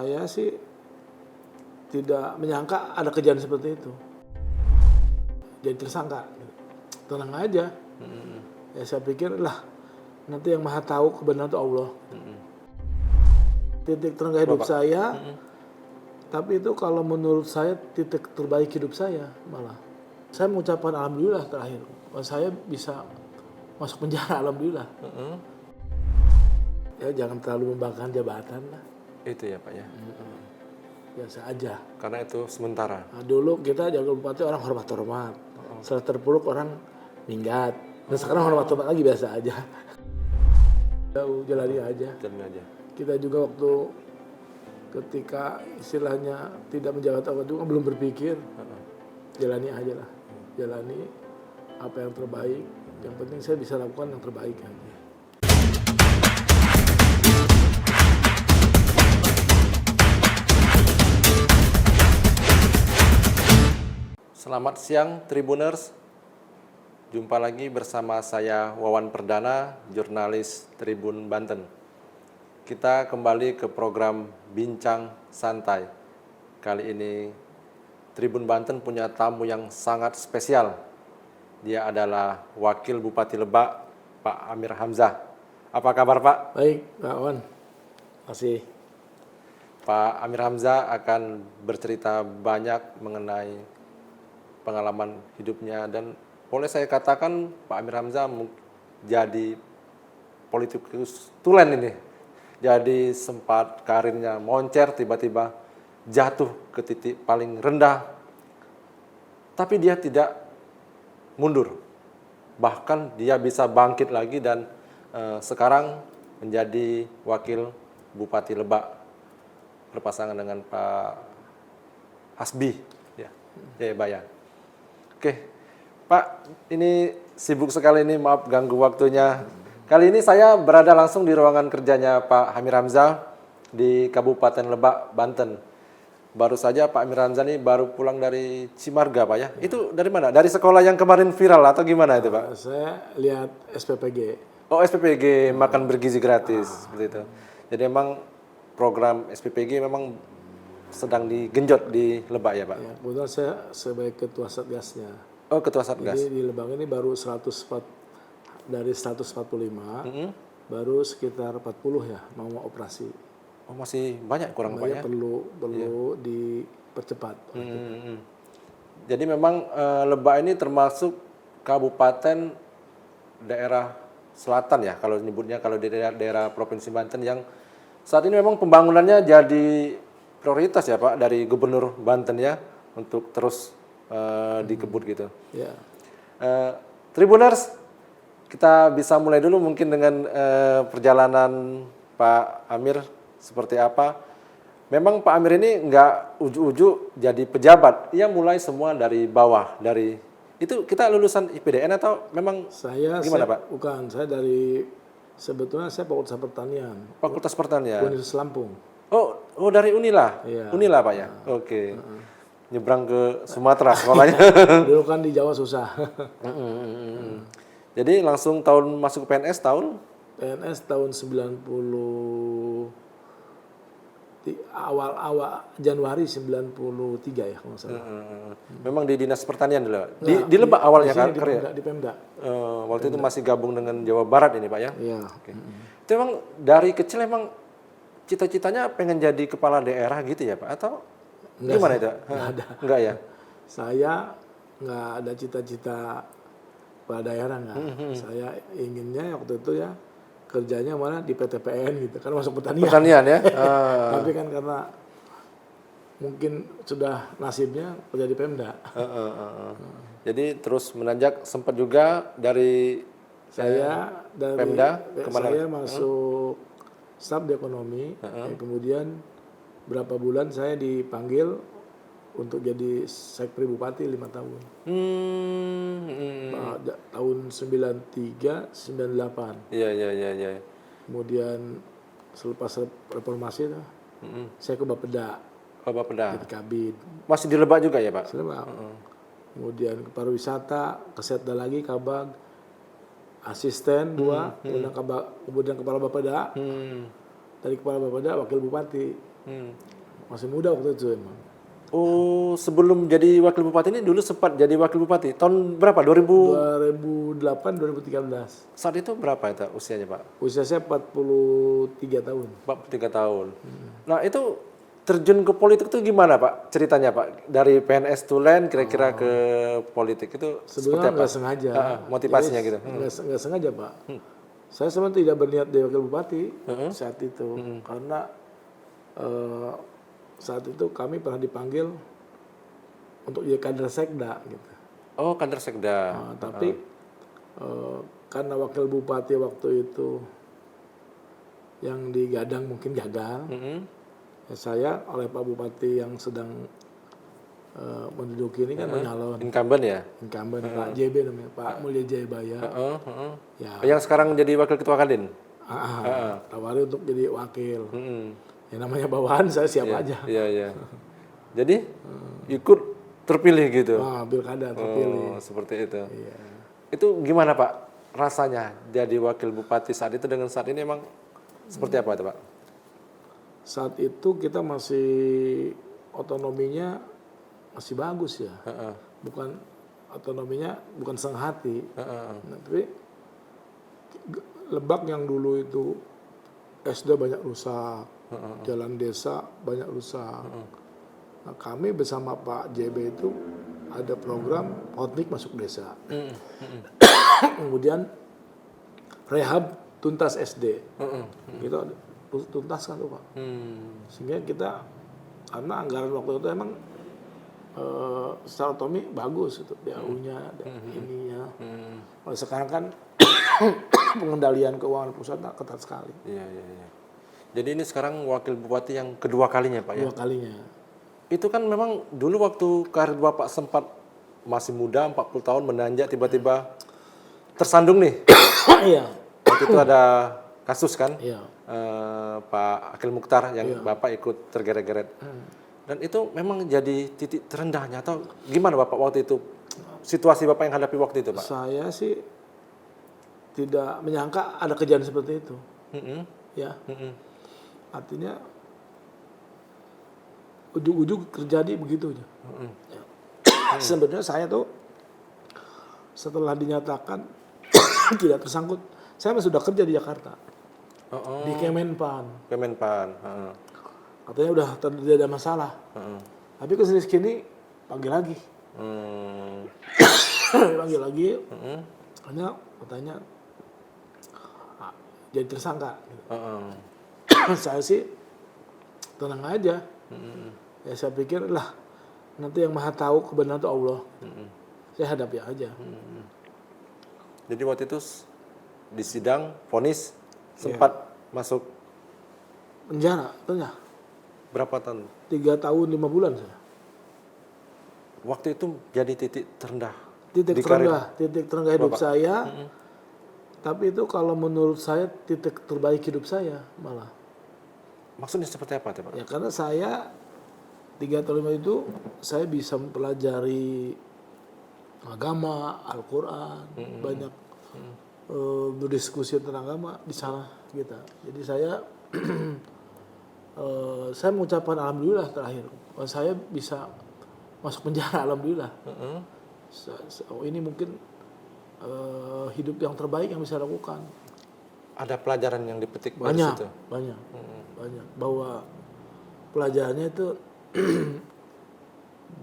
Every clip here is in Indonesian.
saya sih tidak menyangka ada kejadian seperti itu. Jadi tersangka. Tenang aja. Ya saya pikir lah nanti yang maha tahu kebenaran itu Allah. Titik terendah hidup saya, tapi itu kalau menurut saya titik terbaik hidup saya malah. Saya mengucapkan alhamdulillah terakhir. Saya bisa masuk penjara alhamdulillah. Ya jangan terlalu membanggakan jabatan lah. Itu ya Pak ya. Biasa aja. Karena itu sementara. Nah, dulu kita jaga bupati orang hormat-hormat. Setelah terpuruk orang minggat. Dan sekarang hormat-hormat lagi biasa aja. Jauh jalani aja. Jalani aja. Kita juga waktu ketika istilahnya tidak menjaga tanggung juga belum berpikir. Jalani aja lah. Jalani apa yang terbaik. Yang penting saya bisa lakukan yang terbaik aja. Selamat siang Tribuners. Jumpa lagi bersama saya Wawan Perdana, jurnalis Tribun Banten. Kita kembali ke program Bincang Santai. Kali ini Tribun Banten punya tamu yang sangat spesial. Dia adalah Wakil Bupati Lebak, Pak Amir Hamzah. Apa kabar Pak? Baik, Pak Wan. Masih. Pak Amir Hamzah akan bercerita banyak mengenai pengalaman hidupnya dan boleh saya katakan Pak Amir Hamzah jadi politikus tulen ini. Jadi sempat karirnya moncer, tiba-tiba jatuh ke titik paling rendah. Tapi dia tidak mundur. Bahkan dia bisa bangkit lagi dan sekarang menjadi Wakil Bupati Lebak berpasangan dengan Pak Hasbi. Ya, Jayabaya. Oke, Pak, ini sibuk sekali ini, maaf ganggu waktunya. Kali ini saya berada langsung di ruangan kerjanya Pak Amir Hamzah di Kabupaten Lebak, Banten. Baru saja Pak Amir Hamzah ini baru pulang dari Cimarga, Pak ya. Itu dari mana? Dari sekolah yang kemarin viral atau gimana itu, Pak? Saya lihat SPPG. Oh, SPPG, makan bergizi gratis, seperti itu. Jadi memang program SPPG memang sedang digenjot di Lebak ya Pak? Ya, kebetulan saya sebagai ketua satgasnya. Oh, ketua satgas. Jadi di Lebak ini baru 104 dari 145, baru sekitar 40 ya mau operasi. Oh, masih banyak kurang Pak ya? Perlu dipercepat. Jadi memang Lebak ini termasuk kabupaten daerah selatan ya kalau nyebutnya, kalau di daerah Provinsi Banten yang saat ini memang pembangunannya jadi prioritas ya Pak dari Gubernur Banten ya untuk terus dikebut gitu. Ya. Tribuners, kita bisa mulai dulu mungkin dengan perjalanan Pak Amir seperti apa. Memang Pak Amir ini nggak ujuk-ujuk jadi pejabat, ia mulai semua dari bawah, dari itu kita lulusan IPDN atau memang gimana Pak? Bukan, sebetulnya saya Fakultas Pertanian. Fakultas Pertanian. Universitas Lampung. Oh dari Unila? Iya. Unila Pak ya? Oke. Nyebrang ke Sumatera sekolahnya. Dulu kan di Jawa susah. Jadi langsung masuk ke PNS tahun? PNS tahun 90, awal Januari 93 ya kalau nggak salah. Memang di Dinas Pertanian dulu? Di Lebak awalnya kan? Di Pemda. Waktu itu masih gabung dengan Jawa Barat ini Pak ya? Iya. Oke. Itu emang dari kecil emang cita-citanya pengen jadi kepala daerah gitu ya Pak? Atau gimana itu? Nggak ada. Enggak ya? Saya nggak ada cita-cita kepala daerah nggak. Saya inginnya waktu itu ya kerjanya mana di PTPN gitu kan masuk pertanian. Pertanian ya? Tapi kan karena mungkin sudah nasibnya kerja di Pemda. Jadi terus menanjak sempat juga dari Pemda kemana? Saya masuk staf di ekonomi, kemudian berapa bulan saya dipanggil untuk jadi sekpri bupati 5 tahun. Tahun 93, 98. Iya. Kemudian selepas reformasi itu, saya ke Bapeda. Oh, Bapeda. Jadi kabid. Masih di Lebak juga ya Pak? Lebak. Kemudian ke pariwisata, ke Setda lagi, Kabag, asisten 2, kemudian kepala Bapeda. Dari kepala Bapeda wakil bupati. Masih muda waktu itu emang. Oh, sebelum jadi wakil bupati ini dulu sempat jadi wakil bupati. Tahun berapa? 2008 2013. Saat itu berapa itu usianya, Pak? Usia saya 43 tahun. 43 tahun. Nah, itu terjun ke politik itu gimana, Pak? Ceritanya, Pak. Dari PNS Tulen kira-kira ke politik itu seperti Sebenarnya apa? nggak sengaja. Motivasinya Jadi, gitu. Nggak sengaja, Pak. Saya sebenarnya tidak berniat jadi wakil bupati saat itu. Karena saat itu kami pernah dipanggil untuk jadi kader sekda gitu. Oh, kader sekda. Tapi karena wakil bupati waktu itu yang digadang mungkin gagal, ya saya oleh Pak Bupati yang sedang menduduki ini kan menyalon Incumbent ya? incumbent Pak JB namanya, Pak Mulya Jayabaya. Ya, Yang sekarang jadi wakil ketua Kadin? tawari untuk jadi wakil. Ya namanya bawahan saya siap aja. Iya, iya. Jadi ikut terpilih gitu? Pilkada terpilih. Oh, seperti itu. Iya. Itu gimana, Pak? Rasanya jadi wakil bupati saat itu dengan saat ini emang seperti apa itu, Pak? Saat itu kita masih otonominya masih bagus ya. Bukan otonominya bukan setengah hati. Nah, tapi Lebak yang dulu itu SD banyak rusak, jalan desa banyak rusak. Nah, kami bersama Pak JB itu ada program hotnik masuk desa. Kemudian rehab tuntas SD. Kita tuntaskan tuh Pak. Sehingga kita karena anggaran waktu itu emang secara otomi bagus itu DAU-nya, ininya. Kalau sekarang kan pengendalian keuangan pusat ketat sekali. Iya. Jadi ini sekarang wakil bupati yang kedua kalinya, Pak, ya? Dua kalinya. Itu kan memang dulu waktu karir Bapak sempat masih muda, 40 tahun menanjak, tiba-tiba tersandung nih. Iya. Waktu itu ada kasus kan, Iya. Pak Akil Mukhtar yang Bapak ikut tergeret-geret. Dan itu memang jadi titik terendahnya atau gimana Bapak waktu itu? Situasi Bapak yang hadapi waktu itu, Pak? Saya sih tidak menyangka ada kejadian seperti itu. Ya. Artinya ujung-ujung terjadi begitu aja. Ya. Sebenarnya saya tuh setelah dinyatakan tidak tersangkut, saya sudah kerja di Jakarta. Di Kemenpan. Katanya udah tidak ada masalah. Tapi kesini panggil lagi. Panggil lagi. Karena katanya jadi tersangka. Saya sih tenang aja. Ya saya pikir lah nanti yang maha tahu kebenaran itu Allah. Saya hadapi aja. Jadi waktu itu di sidang vonis sempat masuk penjara, tengah. Berapa tahun? 3 tahun 5 bulan saya. Waktu itu jadi titik terendah. Titik terendah hidup Bapak. saya. Tapi itu kalau menurut saya titik terbaik hidup saya malah. Maksudnya seperti apa, Pak? Ya karena saya 3 tahun 5 itu saya bisa mempelajari agama, Al-Quran, banyak berdiskusi tentang agama di sana kita. Jadi saya saya mengucapkan alhamdulillah terakhir. Saya bisa masuk penjara alhamdulillah. Ini mungkin hidup yang terbaik yang bisa lakukan. Ada pelajaran yang dipetik dari situ? Banyak. Bahwa pelajarannya itu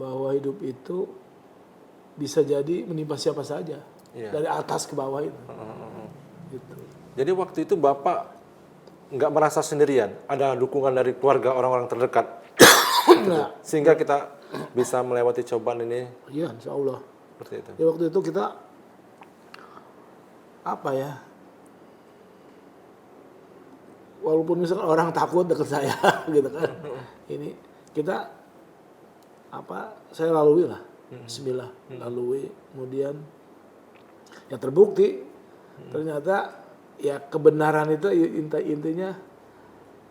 bahwa hidup itu bisa jadi menimpa siapa saja. Dari atas ke bawah itu. Gitu. Jadi waktu itu Bapak nggak merasa sendirian? Ada dukungan dari keluarga orang-orang terdekat? Sehingga kita bisa melewati cobaan ini? Iya, insya Allah. Seperti itu. Ya waktu itu kita walaupun misalkan orang takut dekat saya gitu kan, ini kita saya lalui lah, Bismillah, lalui, kemudian ya terbukti ternyata ya kebenaran itu intinya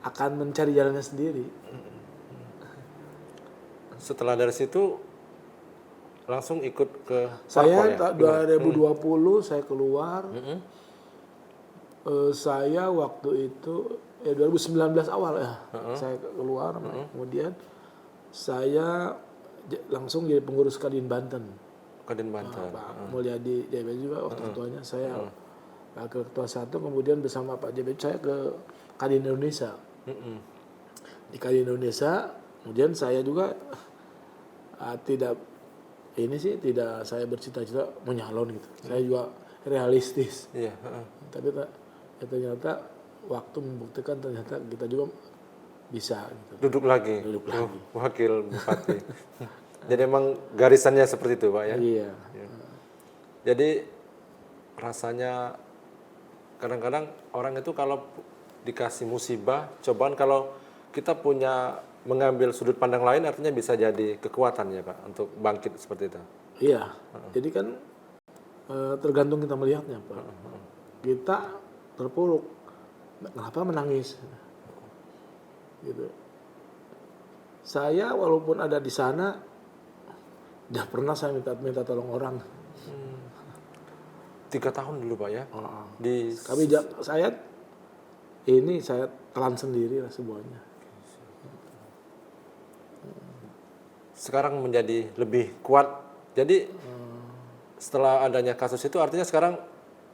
akan mencari jalannya sendiri. Setelah dari situ langsung ikut ke Saya 2020 saya keluar. Saya waktu itu 2019 awal ya. Saya keluar, kemudian saya langsung jadi pengurus Kadin Banten. Kadin Banten. Pak Mulyadi JB juga waktu ketuanya, saya wakil ketua satu, kemudian bersama Pak JB saya ke Kadin Indonesia. Di Kadin Indonesia, kemudian saya juga tidak saya bercita-cita menyalon gitu. Saya juga realistis. Iya. Tapi ternyata waktu membuktikan ternyata kita juga bisa gitu. Duduk lagi. Wakil bupati. Jadi emang garisannya seperti itu, Pak ya. Iya. Jadi rasanya kadang-kadang orang itu kalau dikasih musibah, cobaan, kalau kita punya mengambil sudut pandang lain, artinya bisa jadi kekuatan ya Pak untuk bangkit seperti itu. Iya. Jadi kan tergantung kita melihatnya Pak. Kita terpuruk, kenapa menangis? Gitu. Saya walaupun ada di sana, tidak pernah saya minta tolong orang. 3 tahun dulu Pak ya. Kami saya telan sendiri lah semuanya. Sekarang menjadi lebih kuat. Jadi setelah adanya kasus itu artinya sekarang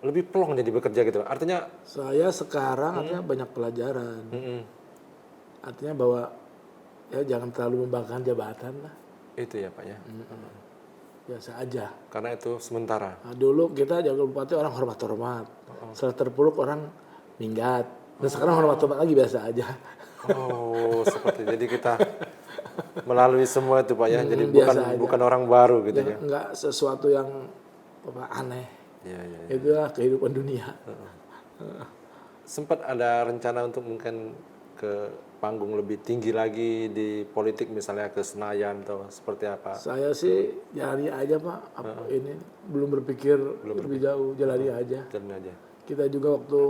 lebih plong jadi bekerja gitu. Artinya saya sekarang artinya banyak pelajaran. Artinya bahwa ya jangan terlalu membanggakan jabatan lah. Itu ya Pak ya. Biasa aja. Karena itu sementara. Nah, dulu kita jaga bupati orang hormat-hormat. Setelah terpuruk orang minggat. Dan sekarang hormat-hormat lagi biasa aja. Oh, seperti jadi kita melalui semua itu Pak ya. Jadi bukan orang baru gitu ya. Enggak sesuatu yang aneh. Iya. Itulah kehidupan dunia. Sempat ada rencana untuk mungkin ke panggung lebih tinggi lagi di politik, misalnya ke Senayan atau seperti apa? Saya sih jalani aja Pak. Ini belum berpikir lebih jauh, jalani aja. Jalani aja. Kita juga waktu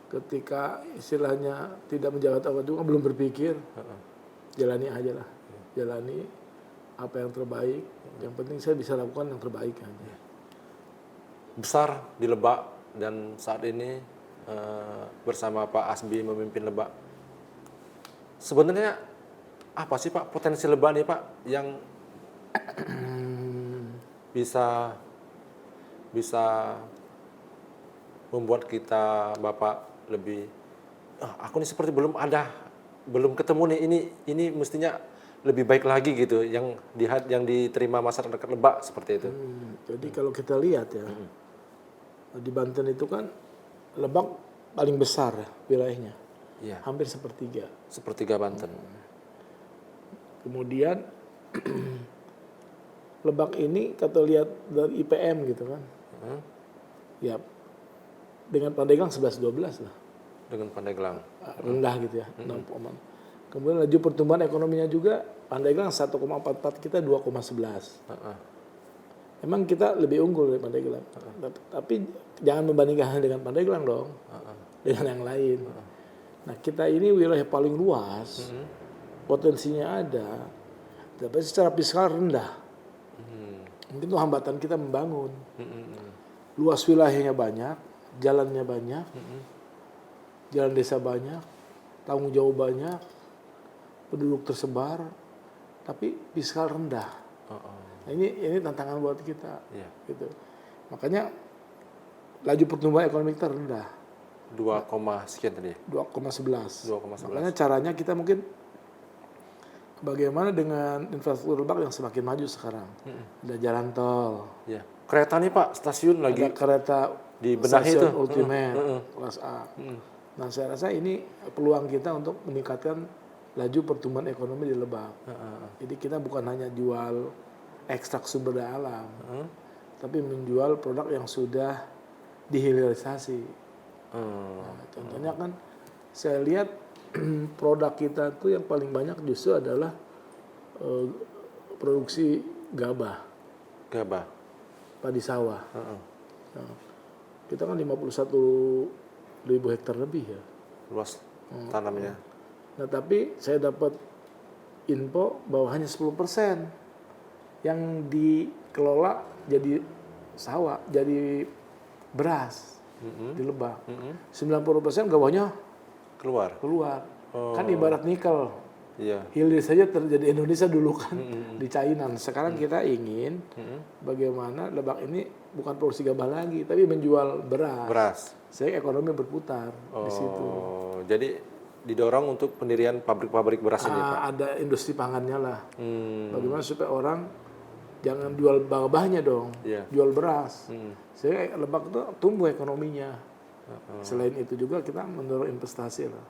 ketika istilahnya tidak menjabat apa juga belum berpikir. Jalani aja lah. Jalani apa yang terbaik. Yang penting saya bisa lakukan yang terbaik aja. Besar di Lebak dan saat ini bersama Pak Asbi memimpin Lebak. Sebenarnya apa sih Pak potensi Lebak nih Pak yang bisa membuat kita Bapak lebih aku nih seperti belum ketemu nih, ini mestinya lebih baik lagi gitu yang diterima masyarakat Lebak seperti itu. Jadi kalau kita lihat ya di Banten itu kan Lebak paling besar wilayahnya. Iya. Hampir sepertiga. Sepertiga Banten. Kemudian Lebak ini kata lihat dari IPM gitu kan. Ya dengan Pandeglang 11-12 lah. Dengan Pandeglang. Rendah gitu ya. Kemudian laju pertumbuhan ekonominya juga Pandeglang 1,44, kita 2,11. Emang kita lebih unggul dari Pandeglang. Tapi jangan membandingkan dengan Pandeglang dong. Dengan yang lain. Nah kita ini wilayah paling luas, potensinya ada, tapi secara fiskal rendah. Mungkin itu hambatan kita membangun. Luas wilayahnya banyak, jalannya banyak, jalan desa banyak, tanggung jawab banyak, penduduk tersebar, tapi fiskal rendah. Nah, ini tantangan buat kita. Gitu. Makanya laju pertumbuhan ekonomi kita rendah. 2, sekian tadi. 2,11. Makanya caranya kita mungkin bagaimana dengan infrastruktur Lebak yang semakin maju sekarang. Ada jalan tol. Ya. Kereta nih Pak, stasiun lagi. Ada kereta di benahi itu. Ultimate kelas A. Nah saya rasa ini peluang kita untuk meningkatkan laju pertumbuhan ekonomi di Lebak. Jadi kita bukan hanya jual ekstrak sumber daya alam, tapi menjual produk yang sudah dihilirisasi. Nah, contohnya kan saya lihat produk kita tuh yang paling banyak justru adalah produksi gabah, padi sawah. Nah, kita kan 51.000 hektar lebih ya. Luas tanamnya. Nah tapi saya dapat info bahwa hanya 10% yang dikelola jadi sawah, jadi beras di Lebak. 90% gabahnya keluar. Kan ibarat nikel. Iya. Hilir saja terjadi Indonesia dulu kan di China. Sekarang kita ingin bagaimana Lebak ini bukan produksi gabah lagi, tapi menjual beras. Sehingga ekonomi berputar di situ. Jadi didorong untuk pendirian pabrik-pabrik beras ini, Pak. Ada industri pangannya lah. Bagaimana supaya orang jangan jual gabahnya dong, jual beras. Sehingga Lebak itu tumbuh ekonominya. Selain itu juga kita mendorong investasi lah.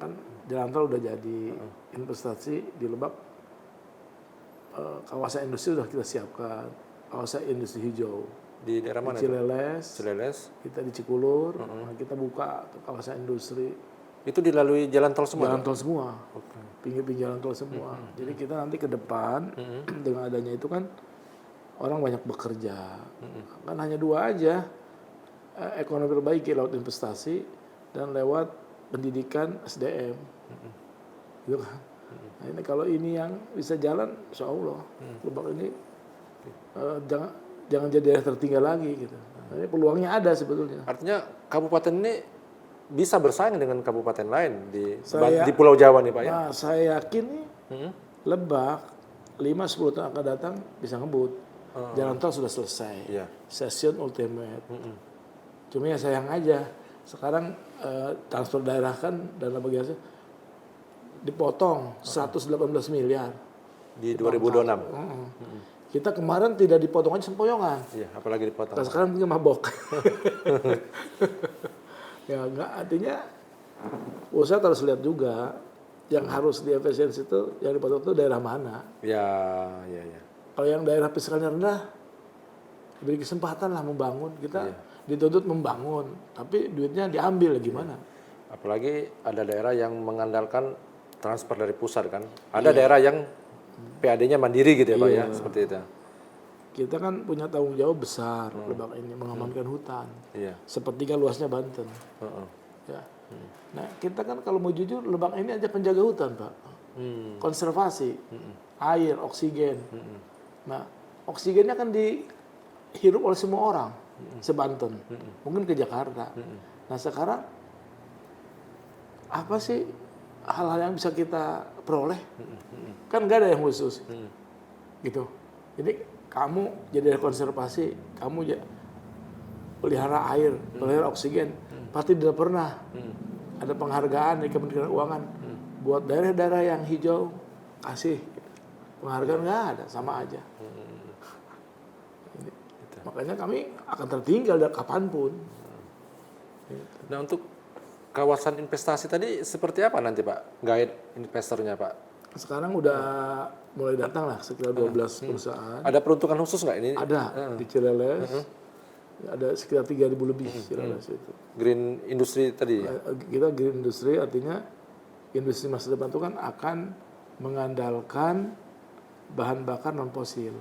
Kan jalan tol udah jadi, investasi di Lebak, kawasan industri sudah kita siapkan, kawasan industri hijau. Di daerah mana? Cileles. Kita di Cikulur, kita buka kawasan industri. Itu dilalui jalan tol semua? Jalan tol semua, pinggir-pinggir jalan tol semua. Jadi kita nanti ke depan dengan adanya itu kan orang banyak bekerja. Kan hanya dua aja, ekonomi perbaiki lewat investasi dan lewat pendidikan SDM. Gitu kan. Nah, ini kalau ini yang bisa jalan, insya Allah Lebak ini jangan jadi daerah tertinggal lagi gitu. Nah, ini peluangnya ada sebetulnya. Artinya kabupaten ini bisa bersaing dengan kabupaten lain di Pulau Jawa nih, Pak ya? Nah, saya yakin nih Lebak 5-10 tahun akan datang bisa ngebut. Jalan tol sudah selesai. Stasiun ultimate. Cuma ya sayang aja sekarang transfer daerah kan dana bagi hasil dipotong 118 miliar di 2026. Kita kemarin tidak dipotong aja sempoyongan. Iya, apalagi dipotong. Nah, sekarang tinggal mabok. Ya enggak, artinya usaha harus lihat juga yang harus diefisiensi itu yang dipotong itu daerah mana. Ya. Kalau yang daerah fiskalnya rendah beri kesempatan lah membangun, kita dituntut membangun, tapi duitnya diambil gimana? Apalagi ada daerah yang mengandalkan transfer dari pusat kan. Ada daerah yang PAD-nya mandiri gitu ya, Pak ya, seperti itu. Kita kan punya tanggung jawab besar Lebak ini mengamankan hutan. Sepertiga luasnya Banten. Ya. Nah, kita kan kalau mau jujur Lebak ini aja penjaga hutan, Pak. Konservasi, air, oksigen. Nah, oksigennya kan dihirup oleh semua orang sebanten. Mungkin ke Jakarta. Nah, sekarang apa sih hal-hal yang bisa kita peroleh? Kan nggak ada yang khusus. Gitu. Jadi kamu jadi konservasi, kamu pelihara air, pelihara oksigen, pasti tidak pernah ada penghargaan dari Kementerian Keuangan buat daerah-daerah yang hijau kasih penghargaan, nggak ada, sama aja. Makanya kami akan tertinggal dari kapanpun. Nah, untuk kawasan investasi tadi seperti apa nanti, Pak? Guide investornya, Pak? Sekarang udah mulai datang lah sekitar 12 perusahaan. Ada peruntukan khusus nggak ini? Ada di Cileles. Ada sekitar 3.000 lebih Cileles itu. Green industri tadi ya? Kita green industry artinya industri masa depan itu kan akan mengandalkan bahan bakar non fosil.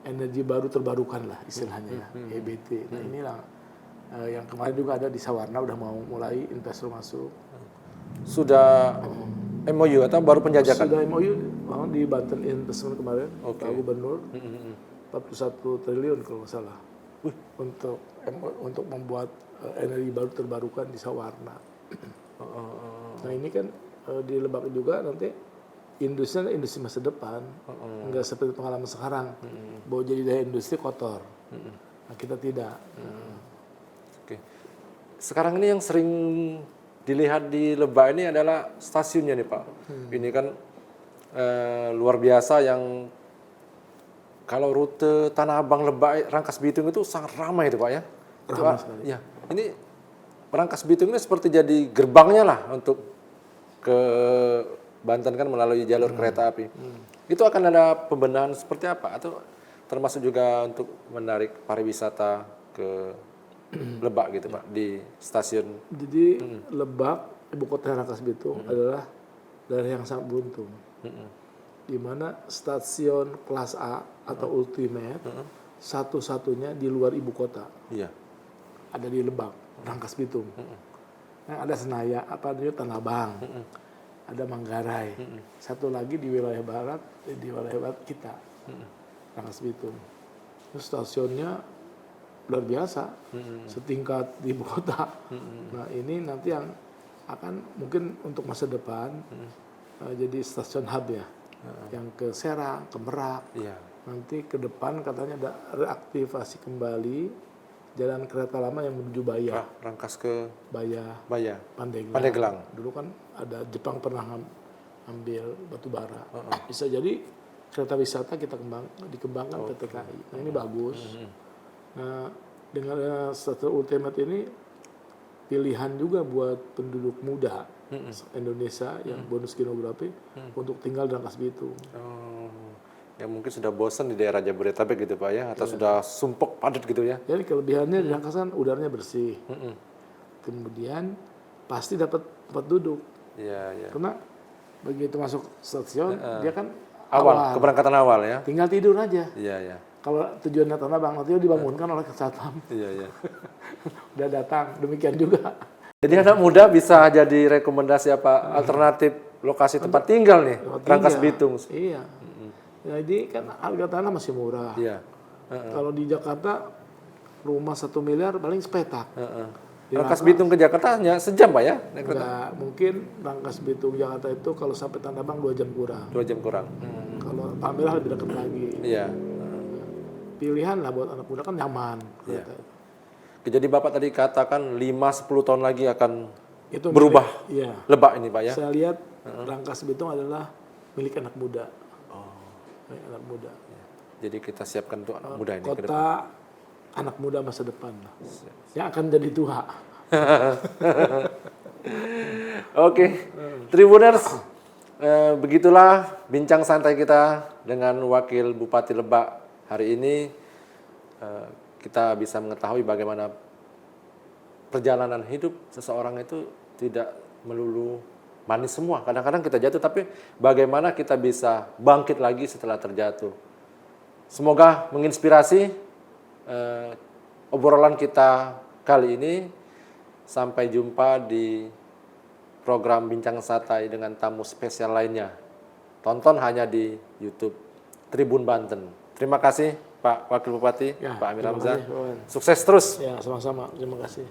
Energi baru terbarukan lah istilahnya, EBT. Nah, inilah yang kemarin juga ada di Sawarna udah mau mulai investor masuk. Sudah MOU atau baru penjajakan? Sudah MOU di Banten Investment kemarin, Pak Gubernur 41 triliun kalau nggak salah untuk membuat energi baru terbarukan di Sawarna. Nah, ini kan di Lebak juga nanti industri masa depan, nggak seperti pengalaman sekarang bahwa jadi daya industri kotor. Nah, kita tidak. Oke. Sekarang ini yang sering dilihat di Lebak ini adalah stasiunnya nih, Pak. Ini kan luar biasa, yang kalau rute Tanah Abang Lebak Rangkas Bitung itu sangat ramai itu, Pak ya. Ramai sekali. Ya, ini Rangkas Bitung ini seperti jadi gerbangnya lah untuk ke Banten kan melalui jalur kereta api. Itu akan ada pembenahan seperti apa? Atau termasuk juga untuk menarik pariwisata ke Lebak gitu, Pak, di stasiun? Jadi Lebak, ibu kota Rangkas Bitung adalah daerah yang sangat beruntung. Di mana stasiun kelas A atau ultimate satu-satunya di luar ibu kota. Iya. Ada di Lebak, Rangkas Bitung. Nah, ada Senayan, Tanah Abang. Ada Manggarai. Satu lagi di wilayah barat kita, Rangkas Bitung. Itu stasiunnya luar biasa, setingkat di ibu kota. Nah, ini nanti yang akan mungkin untuk masa depan jadi stasiun hub ya, yang ke Serang, ke Merak. Iya. Nanti ke depan katanya ada reaktivasi kembali jalan kereta lama yang menuju Baya, Rangkas ke Baya, Baya, Pandeglang. Pandeglang. Dulu kan ada Jepang pernah ambil batu bara. Bisa jadi kereta wisata kita dikembangkan PT KAI. Nah ini bagus. Nah dengan stasiun ultimate ini pilihan juga buat penduduk muda Indonesia yang bonus geografi untuk tinggal di Rangkas Bitung. Oh, yang mungkin sudah bosan di daerah Jabodetabek gitu Pak ya, atau sudah sumpek padat gitu ya. Jadi kelebihannya di Rangkas kan udaranya bersih. Kemudian pasti dapat tempat duduk. Iya, iya. Karena begitu masuk stasiun dia kan Awal, keberangkatan awal ya. tinggal tidur aja. Iya, iya. Kalau tujuannya Tanah Abang nanti dibangunkan oleh Satpam. Iya, iya. Udah datang, demikian juga. Jadi anak muda bisa jadi rekomendasi apa alternatif lokasi tempat tinggal nih, Rangkas Bitung. Iya. Jadi kan harga tanah masih murah. Iya. Kalau di Jakarta rumah 1 miliar paling sepetak. Rangkas Bitung ke Jakarta hanya sejam Pak ya? Enggak, mungkin Rangkas Bitung Jakarta itu kalau sampai Tanah Abang 2 jam kurang. 2 jam kurang. Kalau Palmerah lebih dekat lagi. Iya. Pilihan lah buat anak muda kan nyaman. Iya. Jadi Bapak tadi katakan 5-10 tahun lagi akan Itu berubah iya. lebak ini Pak ya? Saya lihat Rangkas Bitung adalah milik anak muda. Milik anak muda. Jadi kita siapkan untuk anak muda ini ke depan. Kota anak muda masa depan lah. Yang akan jadi tua. Oke, Tribuners, begitulah bincang santai kita dengan Wakil Bupati Lebak hari ini. Kita bisa mengetahui bagaimana perjalanan hidup seseorang itu tidak melulu manis semua. Kadang-kadang kita jatuh, tapi bagaimana kita bisa bangkit lagi setelah terjatuh. Semoga menginspirasi obrolan kita kali ini. Sampai jumpa di program Bincang Santai dengan tamu spesial lainnya. Tonton hanya di YouTube Tribun Banten. Terima kasih Pak Wakil Bupati, Ya, Pak Amir terima Hamzah. kasih, Wawan. Sukses terus. Ya, sama-sama. Terima kasih.